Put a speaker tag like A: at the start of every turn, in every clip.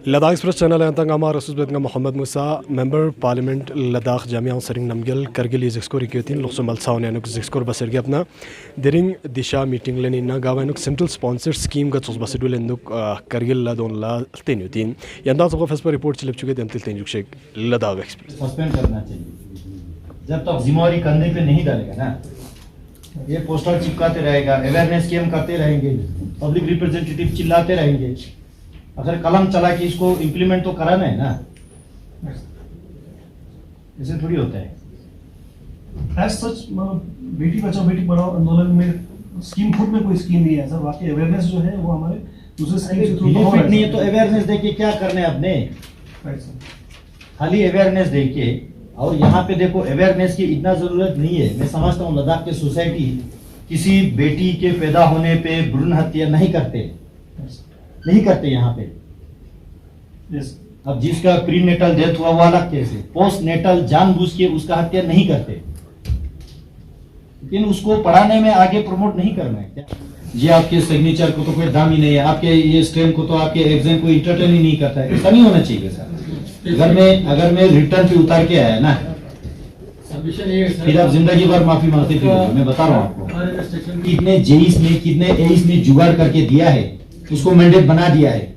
A: Ladakh express channel अंतंगामा रसूल मोहम्मद मूसा member parliament Ladakh Jamia सरिंग नमगल Kargil जिक्सकोर इक्योतीन लोकसमल साउन जिक्सकोर बसरगी अपना दिरिंग दिशा मीटिंग लेनी ना गावानुक सेंट्रल स्पॉन्सर स्कीम का चोस बसडुल एंदुक करगिल लदोन ला तेन्युतीन यंदा तो फेस पर रिपोर्ट चिलप चुके तेंतिल तेंजुक शेख लद्दाख एक्सप्रेस
B: सस्पेंड करना चाहिए जब तक जिम्मेवारी कंधे पे नहीं डालेगा ना। ये पोस्टर चिपकाते रहेगा, अवेयरनेस गेम करते रहेंगे, पब्लिक रिप्रेजेंटेटिव चिल्लाते रहेंगे, अगर कलम चला कि इसको इम्प्लीमेंट तो कराना है ना, ऐसे थोड़ी होता है।
C: As such, बेटी बचाओ बेटी पढ़ाओ आंदोलन में स्कीम खुद में कोई स्कीम नहीं है सर। बाकी अवेयरनेस जो है वो हमारे दूसरे स्कीम के थ्रू
B: बेनिफिट नहीं है तो अवेयरनेस देके क्या करने अपने, खाली अवेयरनेस देके। और यहाँ पे देखो अवेयरनेस की इतना जरूरत नहीं है। मैं समझता हूँ लद्दाख के सोसाइटी किसी बेटी के पैदा होने पे भ्रूण हत्या नहीं करते यहाँ पे। अब जिसका प्री नेटल डेथ हुआ वो अलग केस है, पोस्ट नेटल जानबूझ के उसका हत्या नहीं करते, लेकिन उसको पढ़ाने में आगे प्रमोट नहीं करना है। जी आपके सिग्नेचर को तो कोई दाम ही नहीं है, आपके ये स्ट्रेम को तो आपके एग्जाम को इंटरटेन ही नहीं करता है। ऐसा नहीं होना चाहिए सर। अगर मैं रिटर्न पे उतार के आया ना फिर आप जिंदगी भर माफी मांगते फिर मैं बता रहा हूँ आपको कितने जेईस में कितने एईस में जुगाड़ करके दिया है, उसको मैंडेट बना दिया है।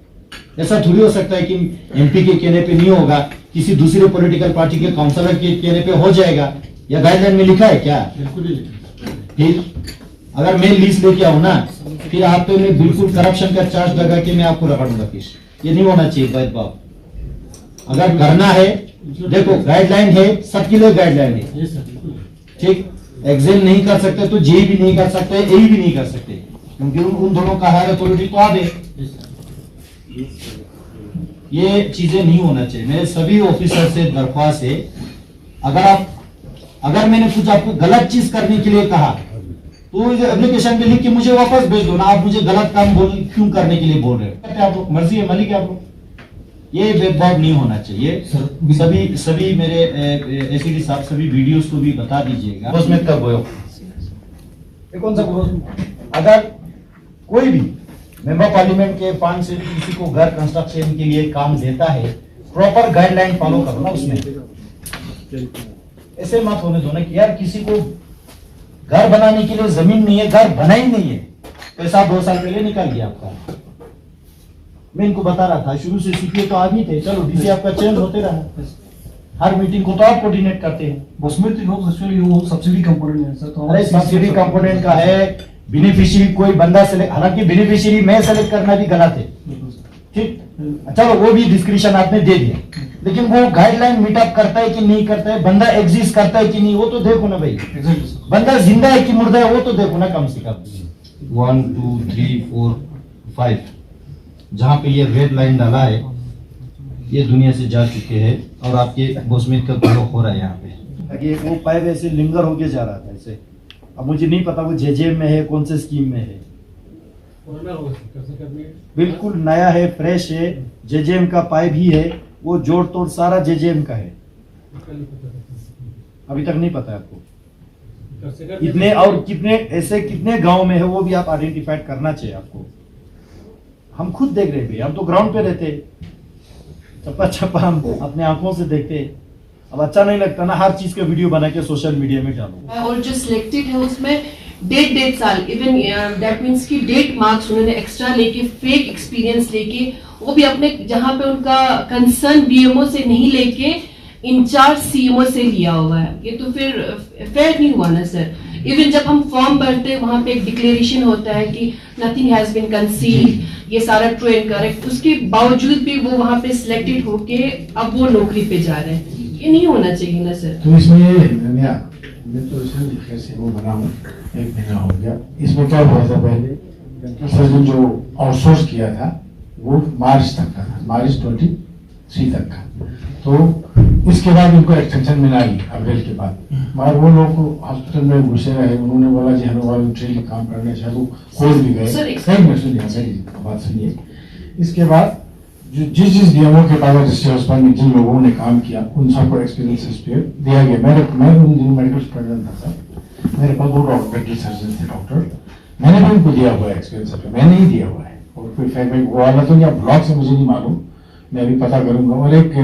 B: ऐसा थोड़ी हो सकता है कि एमपी के कहने पे नहीं होगा, किसी दूसरे पॉलिटिकल पार्टी के काउंसलर के कहने पे हो जाएगा, या गाइडलाइन में लिखा है क्या? फिर अगर मैं लीज लेके आऊं ना फिर आप तो मैं बिल्कुल करप्शन का चार्ज लगा के मैं आपको रखूंगा। फिर ये नहीं होना चाहिए भेदभाव। अगर करना है देखो गाइडलाइन है, सबके लिए गाइडलाइन है, ठीक। एग्जाम नहीं कर सकते तो जेई भी नहीं कर सकते, एई भी नहीं कर सकते, क्योंकि उन दोनों का हायर अथॉरिटी तो आप है। ये चीजें नहीं होना चाहिए। मेरे सभी ऑफिसर से दरख्वास्त है, अगर मैंने कुछ आपको गलत चीज करने के लिए कहा तो एप्लीकेशन पे लिख के मुझे वापस भेज दो ना। आप मुझे गलत काम क्यों करने के लिए बोल रहे हो? आप लोग मर्जी है, मालिक है आप लोग। ये भेदभाव नहीं होना चाहिए। सभी मेरे एसीडी साहब सभी वीडियोस को भी बता दीजिएगा। उसमें कब हो कौन सा अगर कोई भी मेंबर पार्लियामेंट के फंड से किसी को घर कंस्ट्रक्शन के लिए काम देता है, प्रॉपर गाइडलाइन फॉलो करो ना उसमें। ऐसे मत होने दो ना कि यार किसी को घर बनाने के लिए जमीन नहीं है, घर बना ही नहीं है, पैसा 2 साल पहले निकाल गया आपका। मैं इनको बता रहा था शुरू से सीपीए तो आदमी थे, चलो डीसी आपका चेंज होते रहा, हर मीटिंग को तो आप कोऑर्डिनेट करते हैं। उसमें वो सब्सिडी कंपोनेंट है सर। अरे सब्सिडी कंपोनेंट का है, बेनिफिशियरी कोई बंदा सेलेक्ट, हालांकि बेनिफिशियरी मैं सेलेक्ट करना भी गलत है, ठीक। चलो वो भी डिस्क्रिप्शन आपने दे दिया, लेकिन वो गाइडलाइन मीटअप करता है कि नहीं करता है, बंदा एग्जिस्ट करता है कि नहीं, वो तो देखो ना भाई। बंदा जिंदा है कि मुर्दा है वो तो देखो ना कम से कम। 1 2 3 4 5 जहां पे ये रेड लाइन डाला है ये दुनिया से जा चुके हैं, और आपके बोसमेट का ब्लॉक हो रहा है यहाँ पे। ये वो पाइप ऐसे लिंगर होके जा रहा था ऐसे। अब मुझे नहीं पता वो जेजेएम में है, कौन से स्कीम में है। बिल्कुल नया है, फ्रेश है, जेजेएम का पाइप ही है, वो जोड़ तोड़ सारा जेजेएम का है। अभी तक नहीं पता है आपको। इतने और कितने गांव में है वो भी आप आइडेंटिफाइड करना चाहिए आपको। हम खुद देख रहे थे, हम तो ग्राउंड पे रहते, चप्पा हम अपने आंखों से देखते। अब अच्छा नहीं लगता ना हर चीज का वीडियो बना के सोशल मीडिया में डालो।
D: और जो सिलेक्टेड है उसमें डेट साल, इवन दैट मींस की डेट मार्क्स उन्होंने एक्स्ट्रा लेके, फेक एक्सपीरियंस लेके, वो भी अपने जहां पे उनका कंसर्न बीएमओ से नहीं लेके इंचार्ज सीएमओ से लिया हुआ है। ये तो फिर फेयर नहीं हुआ ना सर। इवन जब हम फॉर्म भरते हैं वहां पे एक डिक्लेरेशन होता है कि नथिंग हैज बीन कंसील्ड, ये सारा ट्रू एंड करेक्ट, उसके बावजूद भी वो वहां पे सिलेक्टेड होके अब वो नौकरी पे जा रहे हैं। ये नहीं होना चाहिए ना सर।
E: तो इसमें मैं तो कैसे वो बना हूँ, 1 महीना हो गया। इसमें क्या हुआ था पहले सर्जन जो आउटसोर्स किया था वो मार्च तक का था, मार्च 23 तक का। तो इसके बाद उनको एक्सटेंशन मिलाई अप्रैल के बाद, मगर वो लोग हॉस्पिटल में घुसे रहे। उन्होंने बोला जी हमें वॉलंटरी काम करने चाहिए, वो खोल भी गए। मेरी बात सुनिए। इसके बाद जो जिस डीएमओ के पास डिस्ट्रिक्ट अस्पताल में जिन लोगों ने काम किया उन सबको एक्सपीरियंस दिया गया। मैं उन दिनों मेडिकल स्टूडेंट था सर, मेरे पास 2 डॉक्टर सर्जन थे डॉक्टर, मैंने भी उनको दिया हुआ है एक्सपीरियंस, मैंने ही दिया हुआ है। और कोई फैक्ट वो वाला तो या ब्लॉक से मुझे नहीं मालूम, मैं अभी पता करूंगा। और एक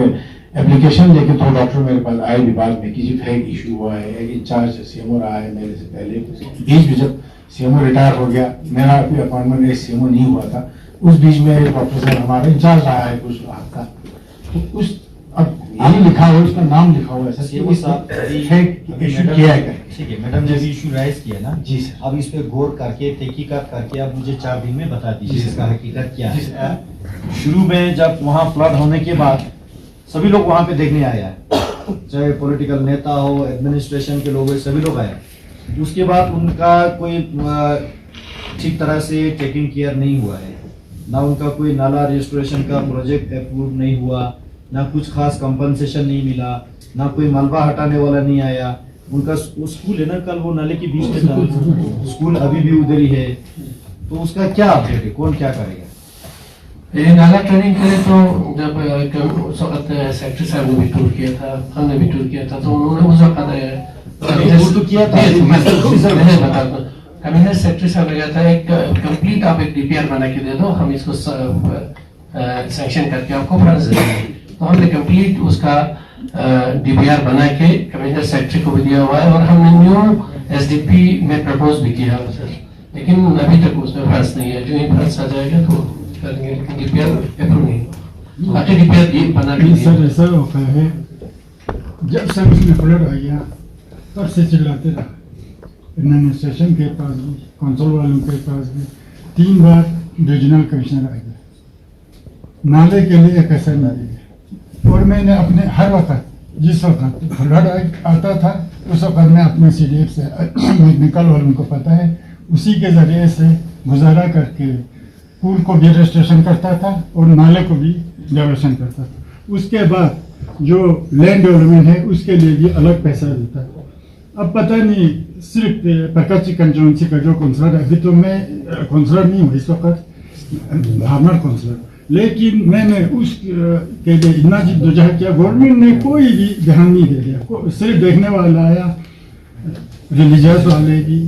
E: एप्लीकेशन लेके तो डॉक्टर मेरे पास आए विभाग में कि जी फेक इशू हुआ है, एक इंचार्ज सीएमओ रहा है मेरे से पहले, बीच में जब सीएमओ रिटायर हो गया, मेरा कोई अपॉइंटमेंट सीएमओ नहीं हुआ था, उस बीच में डॉक्टर साहब हमारा इंचार्ज रहा है कुछ हफ्ता, तो उस अब यही लिखा हुआ, उसका नाम लिखा हुआ है
B: सीएमओ साहब
E: फेक इशू किया है।
B: ठीक है मैडम, जब इशू राइज किया ना
E: जी सर,
B: अब इस पे गौर करके तहकीकात करके आप मुझे 4 दिन में बता दीजिए इसका हकीकत क्या है। शुरू में जब वहाँ फ्लड होने के बाद सभी लोग वहाँ पे देखने आए हैं, चाहे पॉलिटिकल नेता हो, एडमिनिस्ट्रेशन के लोग, सभी लोग आए। उसके बाद उनका कोई ठीक तरह से टेकिंग केयर नहीं हुआ है, ना उनका कोई नाला रिस्टोरेशन का प्रोजेक्ट अप्रूव नहीं हुआ, ना कुछ खास कंपनसेशन नहीं मिला, ना कोई मलबा हटाने वाला नहीं आया। उनका स्कूल है ना, कल वो नाले के बीच में था, स्कूल अभी भी उधर ही है, तो उसका क्या अपडेट है, कौन क्या करेगा?
F: ये नाला ट्रेनिंग करे तो जब उस वक्त सेक्रेटरी साहब ने भी टूर किया था, हमने भी टूर किया था, तो उन्होंने उस वक्त
B: टूर तो किया था,
F: मैं बताता हूँ, कमिश्नर सेक्रेटरी साहब ने कहा था एक कंप्लीट आप एक डीपीआर बना के दे दो, हम इसको सैंक्शन करके आपको फंड्स देंगे। तो हमने कंप्लीट उसका डीपीआर बना के कमिश्नर सेक्रेटरी को भी दिया हुआ है, और हमने न्यू एसडीपी में प्रपोज भी किया है सर, लेकिन अभी तक उसमें फंड्स नहीं है। जो ही फंड्स आ जाएगा तो करेंगे, लेकिन डीपीआर अप्रूव नहीं, बाकी डीपीआर बना के
G: सर ऐसा होता है, जब से उसमें फ्लड आ गया तब से चिल्लाते रहा, एडमिनिस्ट्रेशन के पास भी, काउंसिल वालों के पास भी 3 बार डिविजनल कमिश्नर आ गया, नाले के लिए एक ऐसा नहीं है। और मैंने अपने हर वक्त जिस वक्त फ्लड आता था उस वक्त मैं अपने CDF से मैकेनिकल वालों को पता है, उसी के जरिए से गुजारा करके पुल को भी रजिस्ट्रेशन करता था और नाले को भी डेवलपमेंट करता था। उसके बाद जो लैंड डेवलपमेंट है उसके लिए भी अलग पैसा देता है। अब पता नहीं सिर्फ प्रकाश कंस्टिट्यूंसी का जो काउंसलर है, अभी तो मैं काउंसलर नहीं हूँ इस वक्त, हार्मर काउंसलर, लेकिन मैंने उस के लिए इतना जिद्दोजहद किया, गवर्नमेंट ने कोई भी ध्यान नहीं दे दिया, सिर्फ देखने वाला आया, रिलीजियस वाले भी,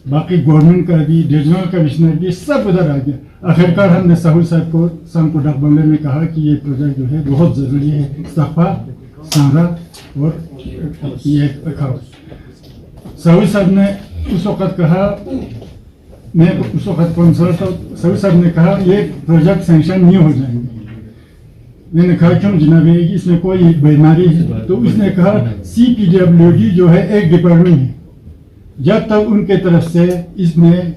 G: बाकी गवर्नमेंट का भी, डिविजनल कमिश्नर भी, सब उधर आ गया। आखिरकार हमने साहूल साहब को शाम को डाक बंगले में कहा कि ये प्रोजेक्ट जो है बहुत ज़रूरी है, सफा सांरा और ये खाउस। साहूल साहब ने उस वक्त कहा, मैं उस वक्त काउंसलर था, साहूल साहब ने कहा ये प्रोजेक्ट सैंक्शन नहीं हो जाएंगे। मैंने कहा क्यों जनाब, इसमें कोई बीमारी है? तो उसने कहा CPWD जो है एक डिपार्टमेंट है, जब तक उनके तरफ से इसमें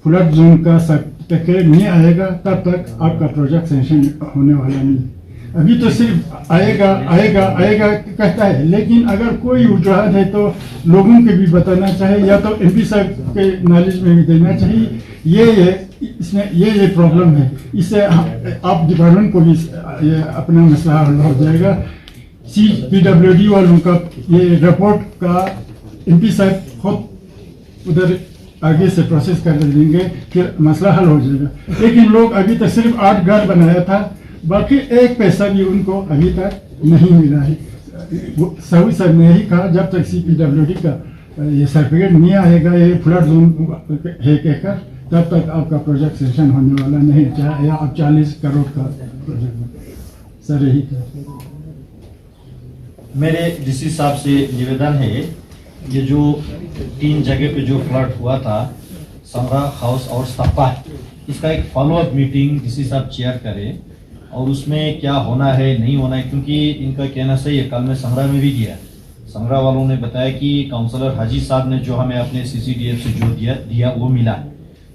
G: फ्लड जोन का सर्टिफिकेट नहीं आएगा तब तक आपका प्रोजेक्ट सैंक्शन होने वाला नहीं। अभी तो सिर्फ आएगा आएगा आएगा कहता है, लेकिन अगर कोई वजूहत है तो लोगों के भी बताना चाहिए, या तो MP साहब के नॉलेज में भी देना चाहिए, इसमें ये प्रॉब्लम है, इससे आप डिपार्टमेंट को भी ये अपना मसला हल हो जाएगा। CPWD वालों का ये रिपोर्ट का MP साहब खुद उधर आगे से प्रोसेस कर देंगे, फिर मसला हल हो जाएगा। लेकिन लोग अभी तक सिर्फ 8 घर बनाया था, बाकी एक पैसा भी उनको अभी तक नहीं मिला है। साहूल साहब ने यही कहा जब तक CPWD का ये सर्टिफिकेट नहीं आएगा, ये फ्लड जोन है कहकर, तब तक आपका प्रोजेक्ट सेशन होने वाला नहीं, चाहे या आप 40 करोड़ का प्रोजेक्ट। सर यही था
B: मेरे DC साहब से निवेदन है, ये जो 3 जगह पे जो फ्लड हुआ था, समरा, हाउस और सपा, इसका एक फॉलोअप मीटिंग DC साहब चेयर करें, और उसमें क्या होना है नहीं होना है, क्योंकि इनका कहना सही है। कल मैं समरा में भी गया, समरा वालों ने बताया कि काउंसलर हाजी साहब ने जो हमें अपने CCDF से जो दिया वो मिला।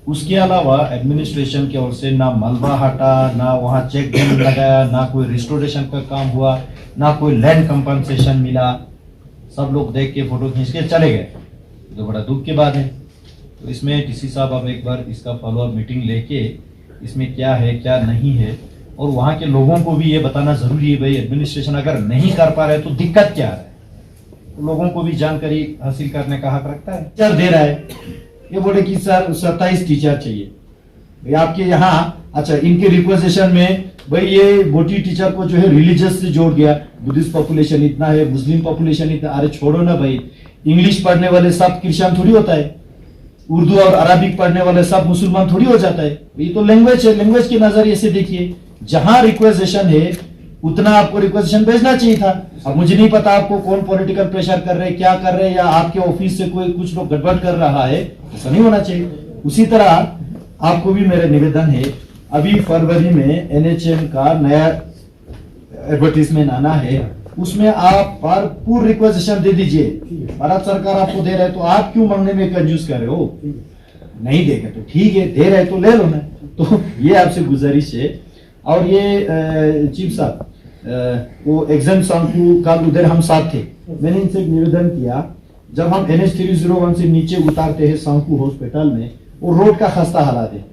B: उसके अलावा एडमिनिस्ट्रेशन की ओर से ना मलबा हटा, ना वहाँ चेक डैम लगाया, ना कोई रिस्टोरेशन का काम हुआ, ना कोई लैंड कंपनसेशन मिला। सब लोग देख के फोटो खींच के चले गए, तो बड़ा दुख की बात है। तो इसमें DC साहब अब एक बार इसका फॉलोअप मीटिंग लेके इसमें क्या है क्या नहीं है, और वहाँ के लोगों को भी ये बताना जरूरी है, भाई एडमिनिस्ट्रेशन अगर नहीं कर पा रहे तो दिक्कत क्या है, तो लोगों को भी जानकारी हासिल करने का हक रखता है। टीचर दे रहा है, ये बोले कि सर 27 टीचर चाहिए भाई आपके यहाँ। अच्छा, इनके रिक्वेजेशन में भाई ये बोटी टीचर को जो है रिलीजियस से जोड़ गया, बुद्धिस्ट पॉपुलेशन इतना है, मुस्लिम पॉपुलेशन इतना। अरे छोड़ो ना भाई, इंग्लिश पढ़ने वाले सब क्रिश्चियन थोड़ी होता है, उर्दू और अरबिक पढ़ने वाले सब मुसलमान थोड़ी हो जाता है। ये तो लैंग्वेज है, लैंग्वेज के नजरिए से देखिए, जहां रिक्वेजेशन है उतना आपको रिक्वेजिशन भेजना चाहिए था। अब मुझे नहीं पता आपको कौन पॉलिटिकल प्रेशर कर रहे, क्या कर रहे, या आपके ऑफिस से कोई कुछ लोग गड़बड़ कर रहा है, ऐसा नहीं होना चाहिए। उसी तरह आपको भी मेरा निवेदन है, अभी फरवरी में NHM का नया एडवर्टीजमेंट आना है, उसमें आप भरपूर रिक्वेजिशन दे दीजिए। भारत सरकार आपको दे रहे है तो आप क्यों मांगने में कंजूस कर रहे हो? नहीं देगा तो ठीक है, दे रहे तो ले लो ना। तो ये आपसे गुजारिश है। और ये चीफ साहब, वो एग्जाम सांकू कल उधर हम साथ थे, मैंने इनसे एक निवेदन किया, जब हम NH 301 से नीचे उतारते हैं सांकू हॉस्पिटल में, वो रोड का खस्ता हालात है।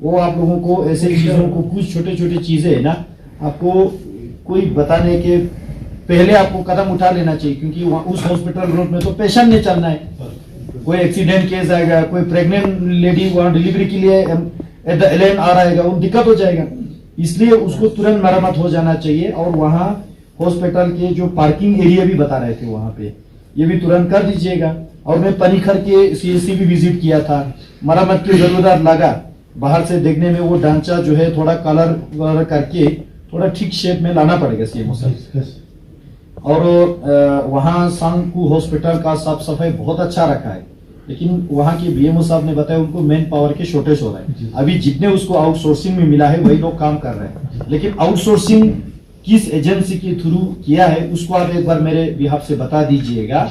B: वो आप लोगों को ऐसे चीजों को, कुछ छोटे छोटे चीजें है ना, आपको कोई बताने के पहले आपको कदम उठा लेना चाहिए, क्योंकि उस हॉस्पिटल रोड में तो पेशेंट नहीं चलना है। कोई एक्सीडेंट केस आएगा, कोई प्रेग्नेंट लेडी वहां डिलीवरी के लिए एट द एलेन आ रहा है, वो दिक्कत हो जाएगा। इसलिए उसको तुरंत मरम्मत हो जाना चाहिए। और वहाँ हॉस्पिटल के जो पार्किंग एरिया भी बता रहे थे वहां पे, ये भी तुरंत कर दीजिएगा। और मैं पनीखर के CSC भी विजिट किया था, मरम्मत की जरूरत लगा, बाहर से देखने में वो ढांचा जो है थोड़ा कलर करके थोड़ा ठीक शेप में लाना पड़ेगा CMO साहब। और वहाँ सांकू हॉस्पिटल का साफ सफाई बहुत अच्छा रखा है, लेकिन वहाँ के BMO साहब ने बताया उनको मैन पावर के शॉर्टेज हो रहा है। अभी जितने उसको आउटसोर्सिंग में मिला है वही लोग काम कर रहे हैं, लेकिन आउटसोर्सिंग किस एजेंसी के थ्रू किया है उसको आप एक बार मेरे बिहाफ से बता दीजिएगा।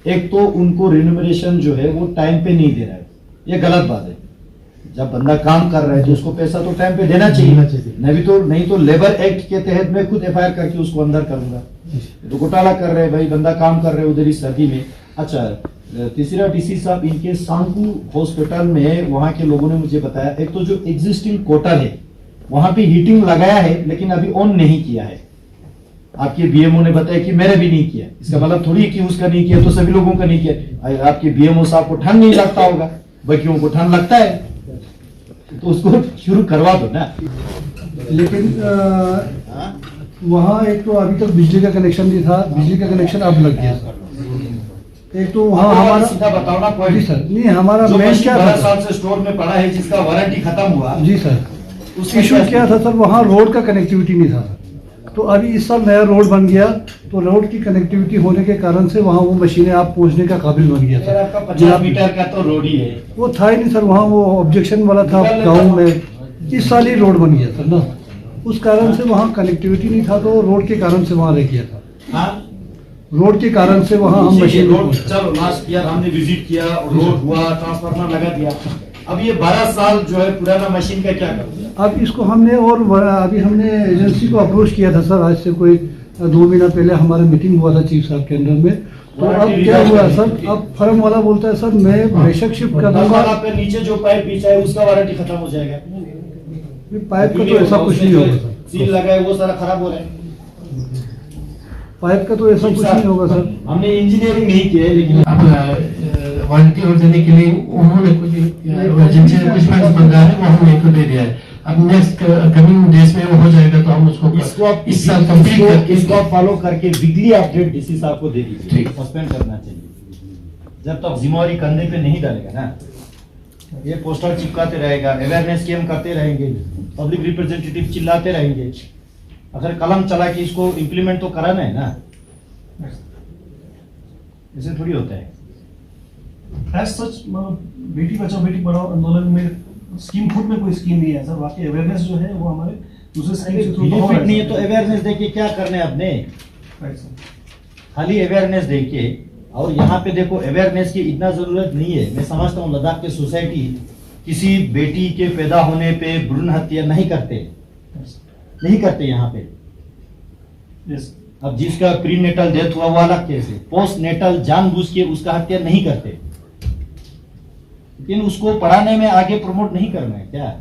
B: एक तो उनको रिन्यूमरेशन जो है वो टाइम पे नहीं दे रहा है, ये गलत बात है। जब बंदा काम कर रहा है तो उसको पैसा तो टाइम पे देना चाहिए, नहीं तो लेबर एक्ट के तहत मैं खुद FIR करके उसको अंदर करूंगा। तो घोटाला कर रहे हैं भाई, बंदा काम कर रहे हैं उधर इस सर्दी में। अच्छा, तीसरा DC साहब, इनके सांकू हॉस्पिटल में वहां के लोगों ने मुझे बताया, एक तो जो एग्जिस्टिंग क्वार्टर है वहां पे हीटिंग लगाया है लेकिन अभी ऑन नहीं किया है। आपके BMO ने बताया कि मैंने भी नहीं किया, इसका मतलब थोड़ी कि उसका नहीं किया तो सभी लोगों का नहीं किया। आपके BMO साहब को ठंड नहीं लगता होगा, बाकियों को ठंड लगता है, तो उसको शुरू करवा दो ना।
C: लेकिन वहाँ एक तो अभी तक बिजली का कनेक्शन नहीं था, बिजली का कनेक्शन अब लग गया। एक तो वहाँ हमारा
B: सीधा बताओ ना
C: जी सर, नहीं हमारा
B: जो
C: मेन क्या
B: 12
C: था
B: साल से स्टोर में पड़ा है जिसका वारंटी खत्म हुआ,
C: जी सर,
B: उसका
C: इशू क्या था सर, वहाँ रोड का कनेक्टिविटी नहीं था। तो अभी इस साल नया रोड बन गया, तो रोड की कनेक्टिविटी होने के कारण से वहाँ वो मशीनें आप पहुँचने का काबिल बन गया
B: यार आपका
C: था।
B: 50 मीटर का तो रोड ही है।
C: वो था ही नहीं सर, वहाँ वो ऑब्जेक्शन वाला था गाँव में, इस साल ही रोड बन गया सर ना, उस कारण से वहाँ कनेक्टिविटी नहीं था, तो रोड के कारण से वहाँ रह गया था।
B: हाँ?
C: रोड के कारण से वहाँ हम मशीन
B: रोड, चलो लास्ट ईयर हमने विजिट किया, रोड हुआ, ट्रांसफार्मर लगा दिया। अब ये 12 साल जो है पुराना मशीन का क्या करोगे?
C: अब इसको हमने अभी हमने एजेंसी को अप्रोच किया था सर, आज से कोई 2 महीना पहले हमारा मीटिंग हुआ था चीफ साहब के अंदर में। तो अब क्या हुआ सर, अब फर्म वाला बोलता है सर मैं बेशक शिफ्ट कर दूंगा,
B: पे नीचे जो पाइप बिछा है उसका वारंटी खत्म हो जाएगा।
C: पाइप का तो ऐसा कुछ नहीं होगा सर,
B: सील लगा है वो सारा खराब हो रहा है।
C: पाइप का तो ऐसा कुछ नहीं होगा सर।
B: हमने इंजीनियरिंग नहीं की है, लेकिन
F: अब वारंटी और देने के लिए उन्होंने कुछ जिनसे कुछ फंड मंगा है वो हमने को दे दिया है। अब नेक्स्ट कमिंग डेज में वो हो जाएगा तो हम उसको इस साल कंप्लीट करके
B: इसको फॉलो करके वीकली अपडेट DC साहब को दे दीजिए।
F: ठीक।
B: सस्पेंड करना चाहिए जब तक जिम्मेवारी कंधे पे नहीं डालेगा ना। ये पोस्टर चिपकाते रहेगा, अवेयरनेस कैंप करते रहेंगे, पब्लिक रिप्रेजेंटेटिव चिल्लाते रहेंगे, अगर कलम चला के इसको इम्प्लीमेंट तो कराना है ना, ऐसे थोड़ी होता है।
C: एज सच बेटी बचाओ बेटी पढ़ाओ आंदोलन में स्कीम खुद में कोई स्कीम नहीं है सर, बाकी अवेयरनेस जो है वो हमारे दूसरे स्कीम से थ्रू हो रहा
B: नहीं है तो अवेयरनेस देके क्या करने आपने, खाली अवेयरनेस देके। और यहाँ पे देखो अवेयरनेस की इतना जरूरत नहीं है। मैं समझता हूँ लद्दाख के सोसाइटी किसी बेटी के पैदा होने पे भ्रूण हत्या नहीं करते यहाँ पे।
C: यस
B: अब जिसका प्रीनेटल डेथ हुआ वो अलग केस है, पोस्ट नेटल जानबूझ के उसका हत्या नहीं करते, लेकिन उसको पढ़ाने में आगे प्रमोट नहीं करना है क्या?